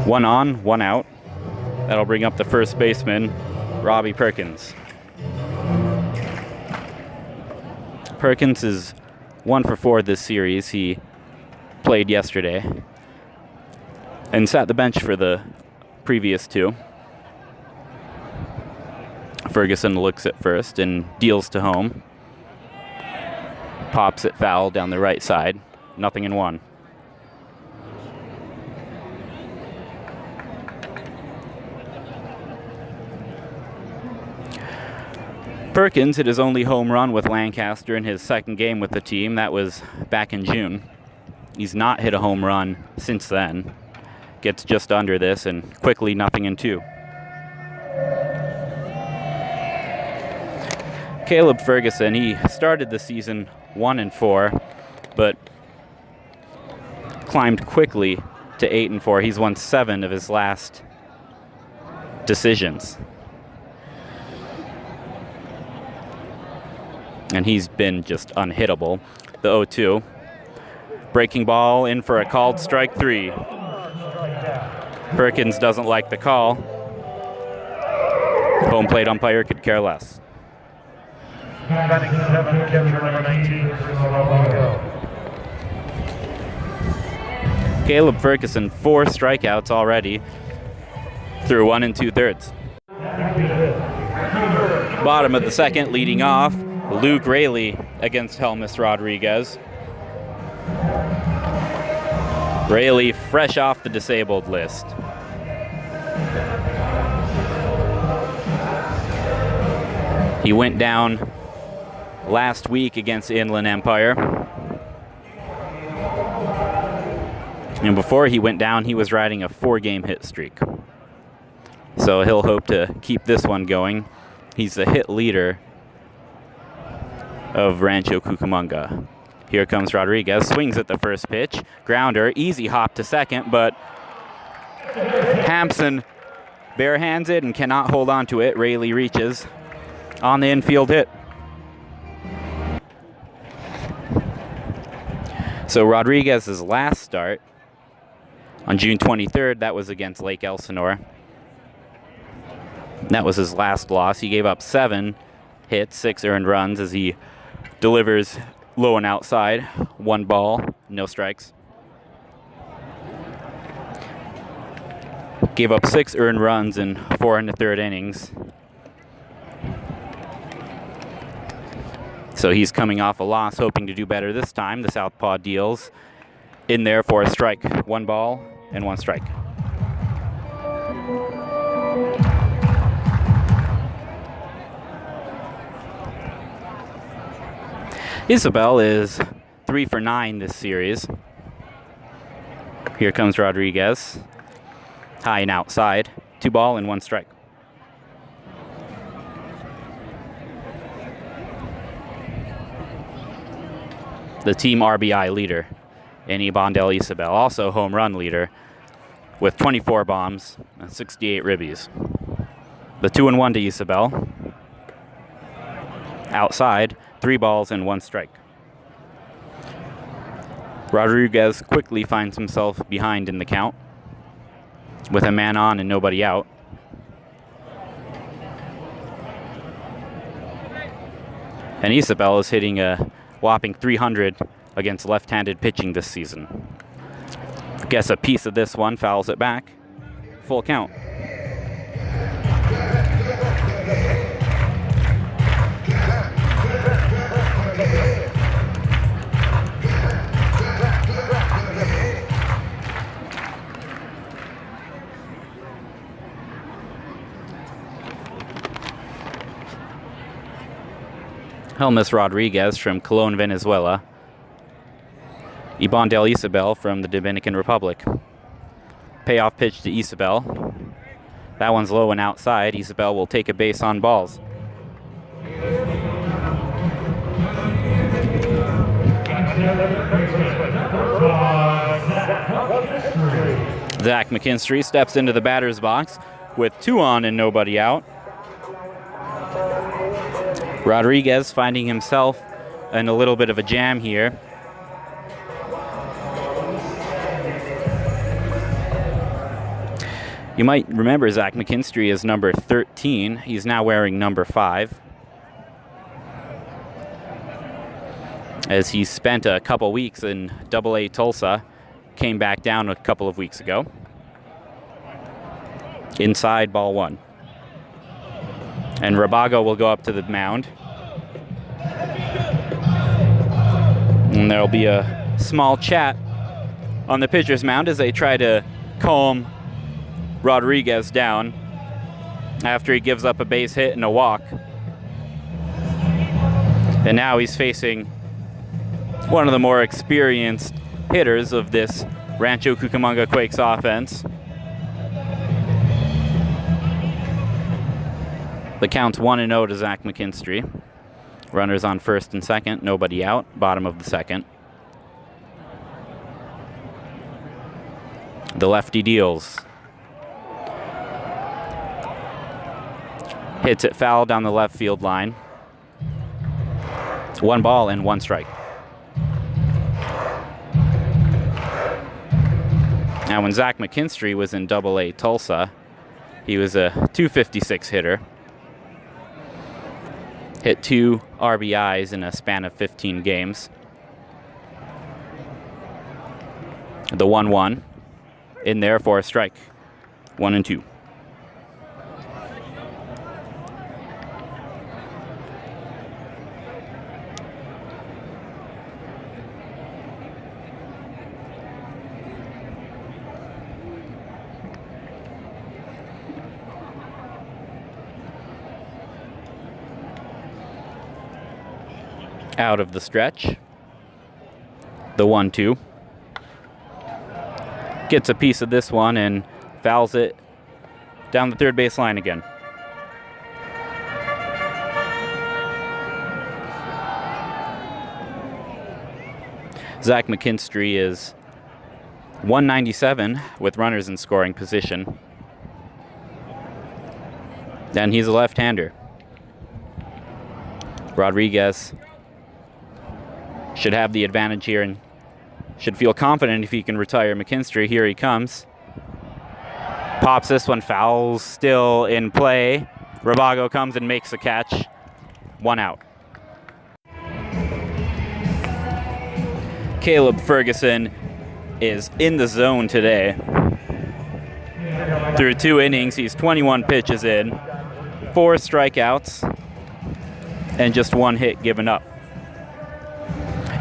One on, one out. That'll bring up the first baseman, Robbie Perkins. Perkins is 1 for 4 this series. He played yesterday and sat the bench for the previous 2. Ferguson looks at first and deals to home. Pops it foul down the right side. Nothing in 1. Perkins hit his only home run with Lancaster in his second game with the team. That was back in June. He's not hit a home run since then. Gets just under this and quickly nothing in 2. Caleb Ferguson, he started the season 1-4, but climbed quickly to 8-4. He's won 7 of his last decisions. And he's been just unhittable. The 0-2. Breaking ball in for a called strike 3. Perkins doesn't like the call. Home plate umpire could care less. Batting 7, catcher number 19, Caleb Ferguson, 4 strikeouts already through 1 2/3. Bottom of the second, leading off, Luke Raley against Helmis Rodriguez. Raley fresh off the disabled list. He went down last week against Inland Empire. And before he went down, he was riding a 4-game hit streak. So he'll hope to keep this one going. He's the hit leader of Rancho Cucamonga. Here comes Rodriguez, swings at the first pitch. Grounder, easy hop to second, but Hampson barehands it and cannot hold on to it. Raley reaches on the infield hit. So Rodriguez's last start on June 23rd, that was against Lake Elsinore. That was his last loss. He gave up 7 hits, 6 earned runs as he delivers low and outside. 1 ball, no strikes. Gave up 6 earned runs in 4 1/3 innings. So he's coming off a loss, hoping to do better this time. The southpaw deals in there for a strike. 1 ball and 1 strike. Isabel is 3 for 9 this series. Here comes Rodriguez. High and outside. 2 ball and 1 strike. The team RBI leader in Ibandel Isabel, also home run leader with 24 bombs and 68 ribbies. The 2-1 to Isabel. Outside, 3 balls and 1 strike. Rodriguez quickly finds himself behind in the count with a man on and nobody out. And Isabel is hitting a whopping 300 against left-handed pitching this season. Guess a piece of this one, fouls it back. Full count. Helmis Rodriguez from Colón, Venezuela. Ibandel Isabel from the Dominican Republic. Payoff pitch to Isabel. That one's low and outside. Isabel will take a base on balls. Zach McKinstry steps into the batter's box with 2 on and nobody out. Rodriguez finding himself in a little bit of a jam here. You might remember Zach McKinstry is number 13. He's now wearing number 5. As he spent a couple weeks in AA Tulsa, came back down a couple of weeks ago. Inside, ball 1. And Rabago will go up to the mound. And there'll be a small chat on the pitcher's mound as they try to calm Rodriguez down after he gives up a base hit and a walk. And now he's facing one of the more experienced hitters of this Rancho Cucamonga Quakes offense. The count's 1-0 to Zach McKinstry. Runners on first and second, nobody out, bottom of the second. The lefty deals. Hits it foul down the left field line. 1 ball and 1 strike. Now, when Zach McKinstry was in AA Tulsa, he was a .256 hitter. Hit 2 RBIs in a span of 15 games. The 1-1 in there for a strike. 1-2. Out of the stretch. The 1-2. Gets a piece of this one and fouls it down the third base line again. Zach McKinstry is 197 with runners in scoring position. And he's a left-hander. Rodriguez should have the advantage here and should feel confident if he can retire McKinstry. Here he comes. Pops this one, fouls still in play. Rabago comes and makes the catch. 1 out. Caleb Ferguson is in the zone today. Through 2 innings, he's 21 pitches in, 4 strikeouts, and just 1 hit given up.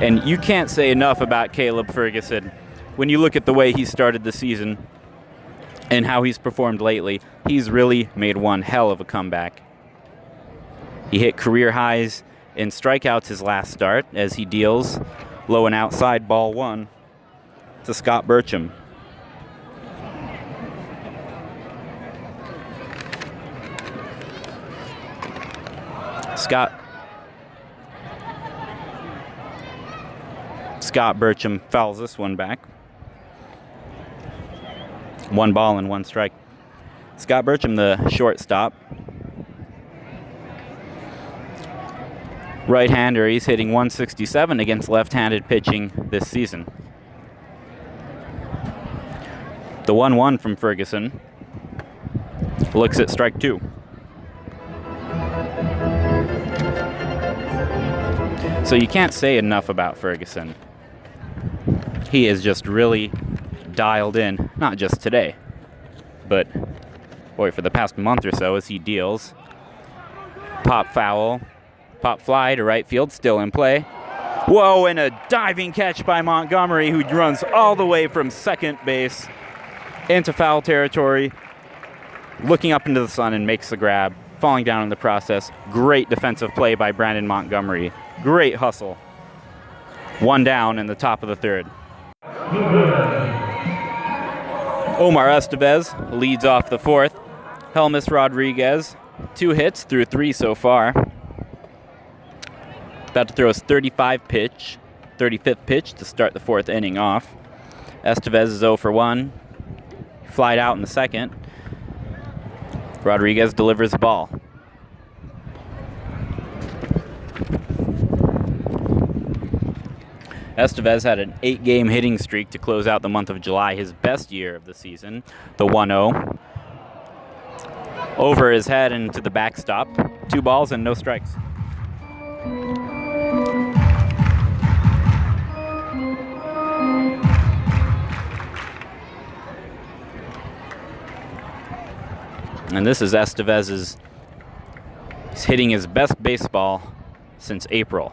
And you can't say enough about Caleb Ferguson. When you look at the way he started the season and how he's performed lately, he's really made one hell of a comeback. He hit career highs in strikeouts his last start as he deals low and outside ball 1 to Scott Burcham. Scott Burcham fouls this one back. 1 ball and 1 strike. Scott Burcham, the shortstop. Right-hander, he's hitting 167 against left-handed pitching this season. The 1-1 from Ferguson. Looks at strike 2. So you can't say enough about Ferguson. He is just really dialed in, not just today, but boy, for the past month or so as he deals. Pop foul, pop fly to right field, still in play. Whoa, and a diving catch by Montgomery, who runs all the way from second base into foul territory, looking up into the sun and makes the grab, falling down in the process. Great defensive play by Brandon Montgomery. Great hustle. 1 down in the top of the 3rd. Omar Estevez leads off the 4th. Helmis Rodriguez, 2 hits through 3 so far. About to throw his 35th pitch to start the 4th inning off. Estevez is 0 for 1. Flied out in the 2nd. Rodriguez delivers the ball. Estevez had an 8-game hitting streak to close out the month of July, his best year of the season. The 1-0. over his head into the backstop. 2 balls and no strikes. And this is Estevez's. He's hitting his best baseball since April.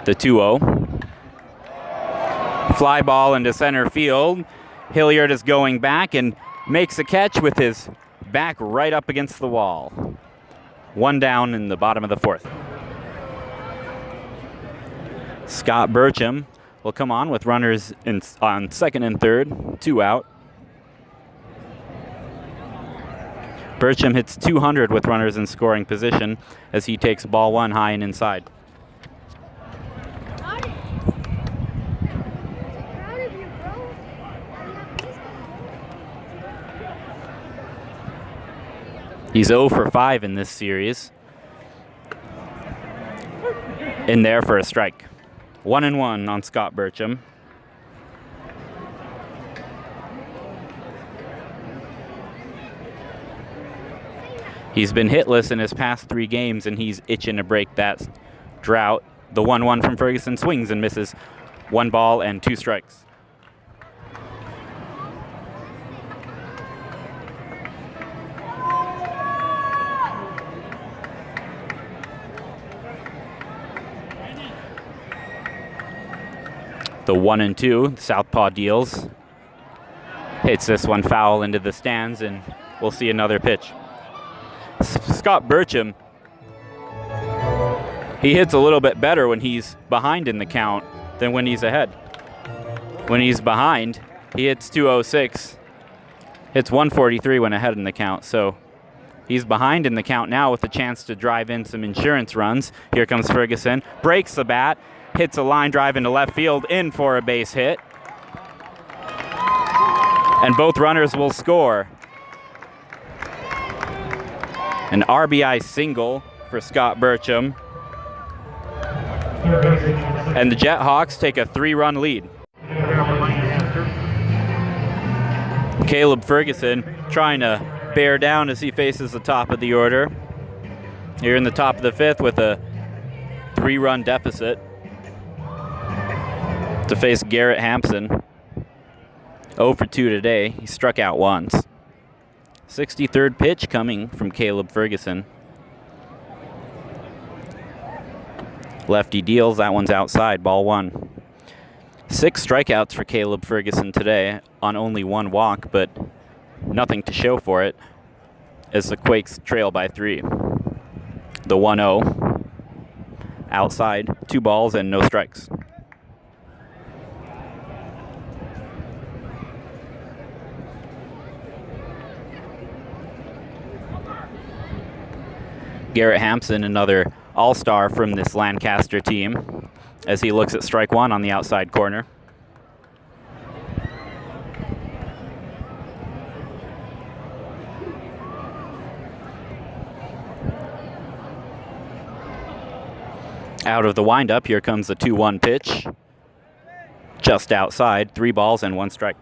The 2-0. Fly ball into center field. Hilliard is going back and makes a catch with his back right up against the wall. 1 down in the bottom of the 4th. Scott Burcham will come on with runners on 2nd and 3rd, 2 out. Burcham hits 200 with runners in scoring position as he takes ball 1 high and inside. He's 0 for 5 in this series. In there for a strike. 1-1 on Scott Burcham. He's been hitless in his past 3 games, and he's itching to break that drought. The 1-1 from Ferguson swings and misses. 1 ball and 2 strikes. The 1-2, southpaw deals. Hits this one foul into the stands, and we'll see another pitch. Scott Burcham, he hits a little bit better when he's behind in the count than when he's ahead. When he's behind, he hits 206, hits 143 when ahead in the count. So he's behind in the count now with a chance to drive in some insurance runs. Here comes Ferguson, breaks the bat, hits a line drive into left field, in for a base hit. And both runners will score. An RBI single for Scott Burcham. And the Jethawks take a 3-run lead. Caleb Ferguson trying to bear down as he faces the top of the order. Here in the top of the 5th with a 3-run deficit to face Garrett Hampson. 0 for 2 today. He struck out once. 63rd pitch coming from Caleb Ferguson. Lefty deals, that one's outside, ball 1. 6 strikeouts for Caleb Ferguson today on only 1 walk, but nothing to show for it as the Quakes trail by 3. The 1-0, outside, 2 balls and no strikes. Garrett Hampson, another all-star from this Lancaster team, as he looks at strike 1 on the outside corner. Out of the windup, here comes the 2-1 pitch. Just outside, 3 balls and 1 strike.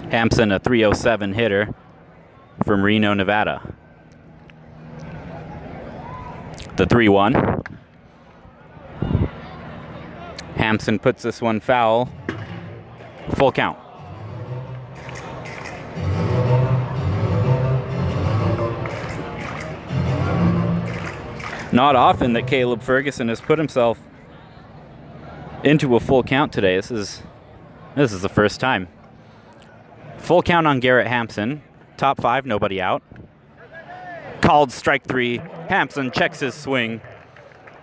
Hampson, a 307 hitter from Reno, Nevada. The 3-1. Hampson puts this one foul. Full count. Not often that Caleb Ferguson has put himself into a full count today. This is the first time. Full count on Garrett Hampson. Top 5, nobody out. Called strike 3. Hampson checks his swing,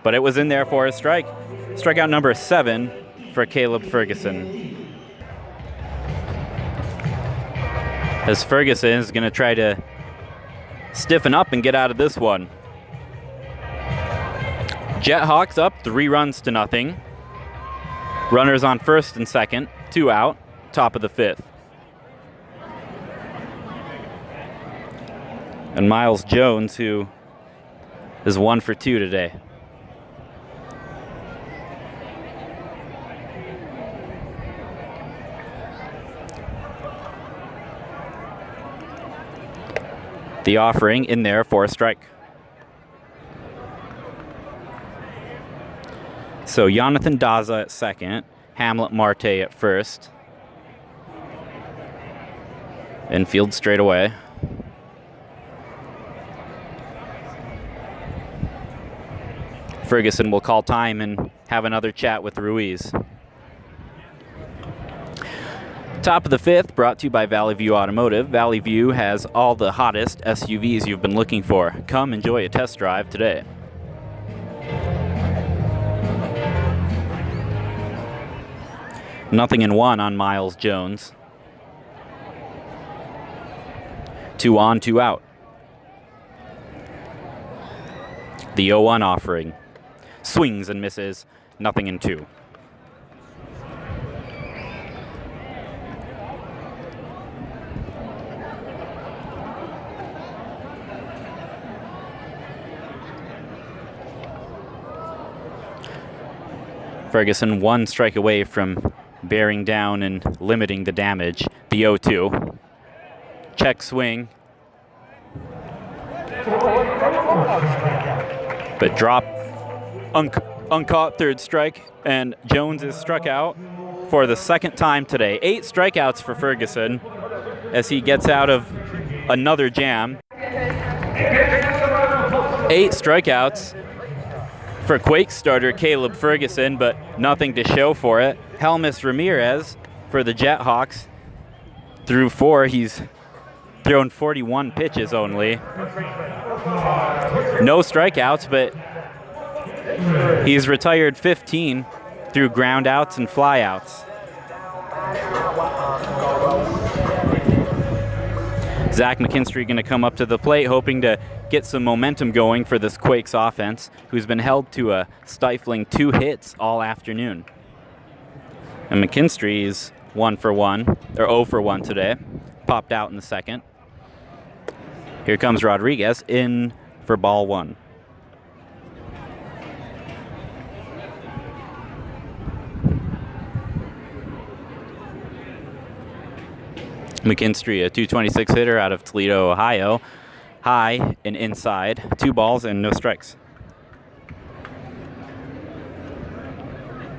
but it was in there for a strike. Strikeout number 7 for Caleb Ferguson. As Ferguson is going to try to stiffen up and get out of this one. Jethawks up 3-0. Runners on 1st and 2nd, 2 out, top of the 5th. And Miles Jones, who is 1 for 2 today. The offering in there for a strike. So Jonathan Daza at second, Hamlet Marte at first. Infield straight away. Ferguson will call time and have another chat with Ruiz. Top of the fifth, brought to you by Valley View Automotive. Valley View has all the hottest SUVs you've been looking for. Come enjoy a test drive today. Nothing in one on Miles Jones. 2 on, 2 out. The 0-1 offering. Swings and misses. Nothing in 2. Ferguson 1 strike away from bearing down and limiting the damage. The 0-2. Check swing. But drop. Uncaught third strike, and Jones is struck out for the second time today. 8 strikeouts for Ferguson as he gets out of another jam. 8 strikeouts for Quakes starter Caleb Ferguson, but nothing to show for it. Helmis Ramirez for the Jethawks through 4. He's thrown 41 pitches only. No strikeouts, but he's retired 15 through groundouts and flyouts. Zach McKinstry going to come up to the plate, hoping to get some momentum going for this Quakes offense, who's been held to a stifling 2 hits all afternoon. And McKinstry is 1 for 1, or 0 for 1 today. Popped out in the second. Here comes Rodriguez in for ball 1. McKinstry, a .226 hitter out of Toledo, Ohio. High and inside. 2 balls and no strikes.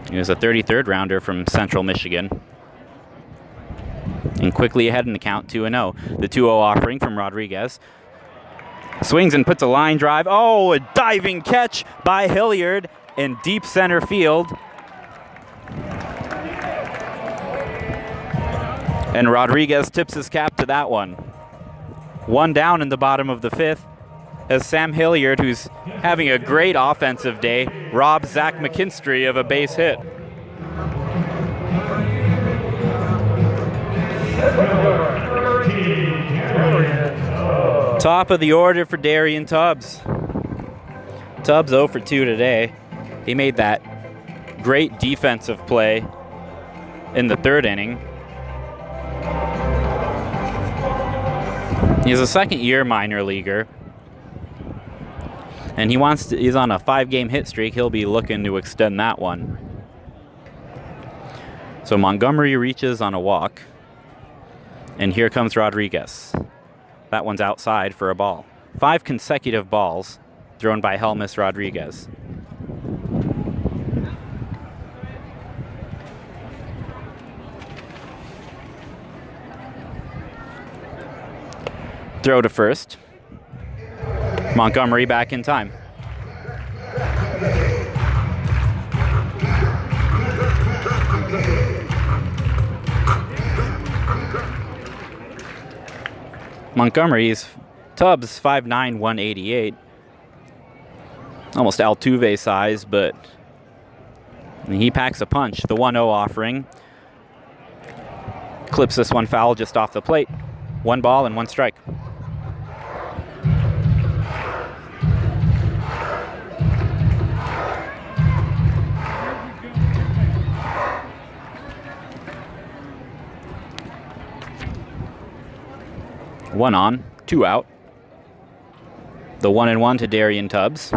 He was a 33rd rounder from Central Michigan. And quickly ahead in the count, 2-0. The 2-0 offering from Rodriguez. Swings and puts a line drive. Oh, a diving catch by Hilliard in deep center field. And Rodriguez tips his cap to that one. 1 down in the bottom of the 5th as Sam Hilliard, who's having a great offensive day, robs Zach McKinstry of a base hit. Top of the order for Darian Tubbs. Tubbs 0 for 2 today. He made that great defensive play in the 3rd inning. He's a second-year minor leaguer, and he's on a 5-game hit streak. He'll be looking to extend that one. So Montgomery reaches on a walk, and here comes Rodriguez. That one's outside for a ball. 5 consecutive balls thrown by Helmis Rodriguez. Throw to first. Montgomery back in time. Montgomery's Tubbs 5'9", 188. Almost Altuve size, but he packs a punch. The 1-0 offering. Clips this one foul just off the plate. 1 ball and 1 strike. One on, 2 out. The 1-1 to Darian Tubbs.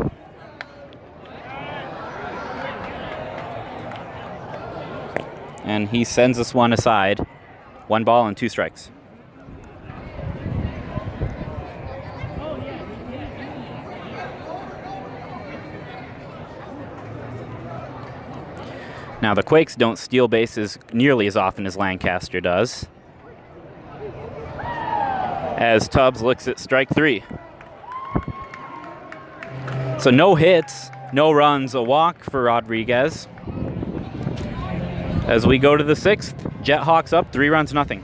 And he sends this one aside. 1 ball and 2 strikes. Now the Quakes don't steal bases nearly as often as Lancaster does, as Tubbs looks at strike 3. So no hits, no runs, a walk for Rodriguez. As we go to the 6th, Jethawks up 3-0.